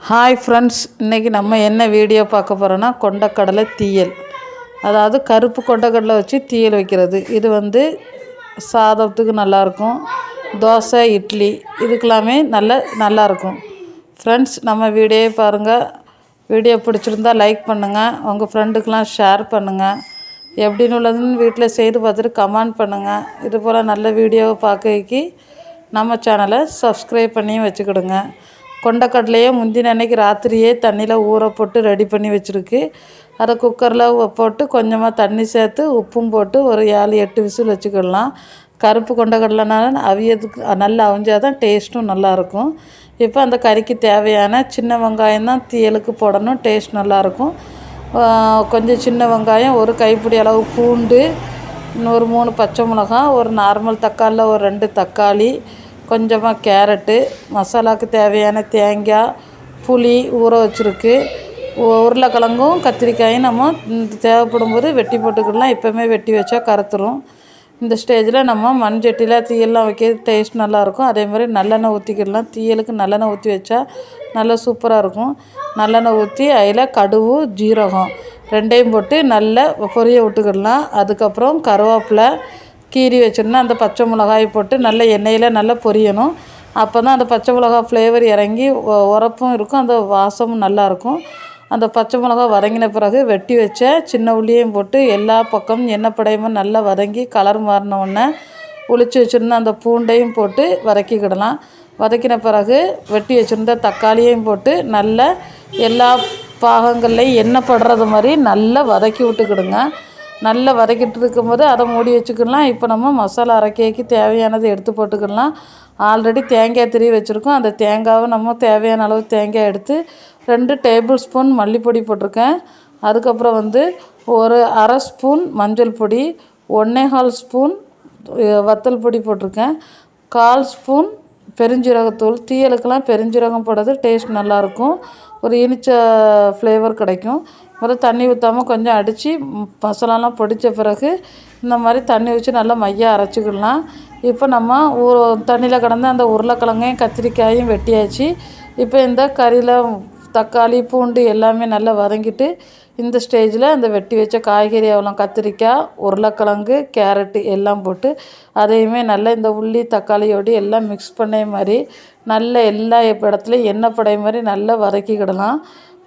Hi friends, இன்றைக்கி நம்ம என்ன வீடியோ பார்க்க போகிறோன்னா கொண்டக்கடலை தீயல். அதாவது கருப்பு கொண்டக்கடலை வச்சு தீயல் வைக்கிறது. இது சாதத்துக்கு நல்லாயிருக்கும். தோசை, இட்லி இதுக்கெல்லாமே நல்லாயிருக்கும். ஃப்ரெண்ட்ஸ், நம்ம வீடியோவை பாருங்கள். வீடியோ பிடிச்சிருந்தால் லைக் பண்ணுங்கள். உங்கள் ஃப்ரெண்டுக்கெலாம் ஷேர் பண்ணுங்கள். எப்படின்னு உள்ளதுன்னு வீட்டில் செய்து பார்த்துட்டு கமெண்ட் பண்ணுங்கள். இது போல் நல்ல வீடியோவை பார்க்கறதுக்கு நம்ம சேனலை சப்ஸ்கிரைப் பண்ணியும் வச்சுக்கிடுங்க. கொண்டக்கடலையே முந்தின அன்னைக்கு ராத்திரியே தண்ணியில் ஊற போட்டு ரெடி பண்ணி வச்சுருக்கு. அதை குக்கரில் போட்டு கொஞ்சமாக தண்ணி சேர்த்து உப்பும் போட்டு ஒரு 7-8 விசில் வச்சுக்கிடலாம். கருப்பு கொண்டக்கடலைனால அவியதுக்கு நல்லா அவிஞ்சால் தான் டேஸ்ட்டும் நல்லாயிருக்கும். இப்போ அந்த கறிக்கு தேவையான சின்ன வெங்காயம் தான் தீயலுக்கு போடணும். டேஸ்ட் நல்லாயிருக்கும். கொஞ்சம் சின்ன வெங்காயம், ஒரு கைப்பிடி அளவு பூண்டு, ஒரு 3 பச்சை மிளகாய், ஒரு நார்மல் தக்காளியில் ஒரு 2 தக்காளி, கொஞ்சமாக கேரட்டு, மசாலாவுக்கு தேவையான தேங்காய், புளி ஊற வச்சுருக்கு. உருளைக்கிழங்கும் கத்திரிக்காயும் நம்ம தேவைப்படும் போது வெட்டி போட்டுக்கிடலாம். இப்போவுமே வெட்டி வச்சா கருத்துரும். இந்த ஸ்டேஜில் நம்ம மண்சட்டியில் தீயல்லாம் வைக்கிறது டேஸ்ட் நல்லாயிருக்கும். அதே மாதிரி நல்லெண்ணெய் ஊற்றிக்கிடலாம். தீயலுக்கு நல்லெண்ணெய் ஊற்றி வச்சா நல்லா சூப்பராக இருக்கும். நல்லெண்ணெய் ஊற்றி அதில் கடுகு, ஜீரகம் ரெண்டையும் போட்டு நல்லா பொரிய விட்டுக்கிடலாம். அதுக்கப்புறம் கருவேப்பிலை கீரி வச்சிருந்தா அந்த பச்சை மிளகாய் போட்டு நல்ல எண்ணெயில் நல்லா பொரியணும். அப்போ தான் அந்த பச்சை மிளகாய் ஃப்ளேவர் இறங்கி உரப்பும் இருக்கும், அந்த வாசமும் நல்லாயிருக்கும். அந்த பச்சை மிளகாய் வதங்கின பிறகு வெட்டி வச்ச சின்ன உள்ளியையும் போட்டு எல்லா பக்கமும் எண்ணெய் படையமும் நல்லா வதங்கி கலர் மாறின உடனே உளிச்சு வச்சுருந்த அந்த பூண்டையும் போட்டு வதக்கிக்கிடலாம். வதக்கின பிறகு வெட்டி வச்சுருந்த தக்காளியையும் போட்டு நல்லா எல்லா பாகங்கள்லையும் எண்ணெய் படுறது மாதிரி நல்லா வதக்கி விட்டுக்கிடுங்க. நல்லா வதக்கிட்டு இருக்கும்போது அதை மூடி வச்சுக்கலாம். இப்போ நம்ம மசாலா அரைக்கைக்கு தேவையானதை எடுத்து போட்டுக்கலாம். ஆல்ரெடி தேங்காய் திரி வச்சுருக்கோம். அந்த தேங்காவை நம்ம தேவையான அளவு தேங்காய் எடுத்து 2 டேபிள் ஸ்பூன் மல்லிப்பொடி போட்டிருக்கேன். அதுக்கப்புறம் ஒரு அரை ஸ்பூன் மஞ்சள் பொடி, 1/4 ஸ்பூன் வத்தல் பொடி போட்டிருக்கேன், 1/4 ஸ்பூன் பெருஞ்சீரகத்தூள். தீயலுக்கெல்லாம் பெருஞ்சீரகம் போடுறது டேஸ்ட் நல்லாயிருக்கும். ஒரு இனிச்ச ஃப்ளேவர் கிடைக்கும். தண்ணி ஊற்றாமல் கொஞ்சம் அடித்து மசாலாலாம் பொடித்த பிறகு இந்த மாதிரி தண்ணி வச்சு நல்லா மையாக அரைச்சிக்கிடலாம். இப்போ நம்ம தண்ணியில் கிடந்த அந்த உருளைக்கிழங்கையும் கத்திரிக்காயும் வெட்டியாச்சு. இப்போ இந்த கறியில் தக்காளி, பூண்டு எல்லாமே நல்லா வதங்கிட்டு இந்த ஸ்டேஜில் அந்த வெட்டி வச்ச காய்கறி அவ்வளோ கத்திரிக்காய், உருளைக்கிழங்கு, கேரட்டு எல்லாம் போட்டு அதையுமே நல்லா இந்த உள்ளி தக்காளியோடு எல்லாம் மிக்ஸ் பண்ண மாதிரி நல்லா எல்லா இடத்துலையும் எண்ணெய் படை மாதிரி நல்லா வதக்கிக்கிடலாம்.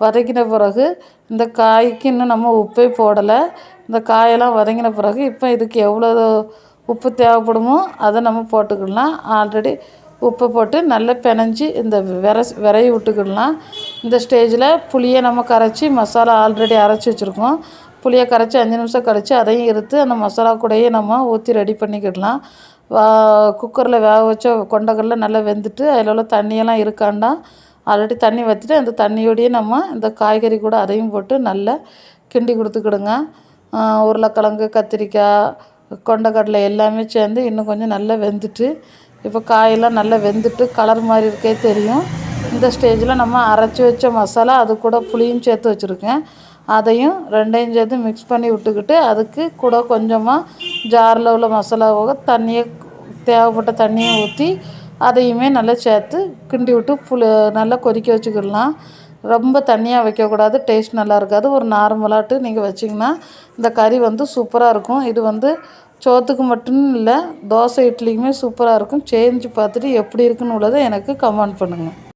வதக்கின பிறகு இந்த காய்க்கு இன்னும் நம்ம உப்பே போடலை. இந்த காயெல்லாம் வதங்கின பிறகு இப்போ இதுக்கு எவ்வளோ உப்பு தேவைப்படுமோ அதை நம்ம போட்டுக்கிடலாம். ஆல்ரெடி உப்பை போட்டு நல்லா பிணைஞ்சி இந்த விரைய விட்டுக்கிடலாம். இந்த ஸ்டேஜில் புளியை நம்ம கரைச்சி மசாலா ஆல்ரெடி அரைச்சி வச்சுருக்கோம். புளியை கரைச்சி 5 நிமிஷம் கழித்து அதையும் எடுத்து அந்த மசாலா கூடையே நம்ம ஊற்றி ரெடி பண்ணிக்கிடலாம். குக்கரில் வேக வச்ச கொண்டக்கடலை நல்லா வெந்துட்டு அதில் உள்ள தண்ணியெல்லாம் இருக்காண்டா ஆல்ரெடி தண்ணி வற்றிட்டு அந்த தண்ணியோடையே நம்ம இந்த காய்கறி கூட அதையும் போட்டு நல்லா கிண்டி கொடுத்துக்கிடுங்க. உருளைக்கிழங்கு, கத்திரிக்காய், கொண்டக்கடலை எல்லாமே சேர்ந்து இன்னும் கொஞ்சம் நல்லா வெந்துட்டு இப்போ காயெல்லாம் நல்லா வெந்துட்டு கலர் மாதிரி இருக்கே தெரியும். இந்த ஸ்டேஜில் நம்ம அரைச்சி வச்ச மசாலா அது கூட புளியும் சேர்த்து வச்சுருக்கேன். அதையும் ரெண்டையும் சேர்த்து மிக்ஸ் பண்ணி விட்டுக்கிட்டு அதுக்கு கூட கொஞ்சமாக ஜாரில் உள்ள மசாலாவோட தண்ணியை தேவைப்பட்ட தண்ணியை ஊற்றி அதையுமே நல்லா சேர்த்து கிண்டி விட்டு நல்லா கொதிக்க வச்சுக்கிடலாம். ரொம்ப தண்ணியாக வைக்கக்கூடாது, டேஸ்ட் நல்லா இருக்காது. ஒரு நார்மலாட்டு நீங்கள் வச்சிங்கன்னா இந்த கறி சூப்பராக இருக்கும். இது சோத்துக்கு மட்டும் இல்லை, தோசை இட்லிக்குமே சூப்பராக இருக்கும். செஞ்சு பார்த்துட்டு எப்படி இருக்குன்னு உள்ளதை எனக்கு கமெண்ட் பண்ணுங்கள்.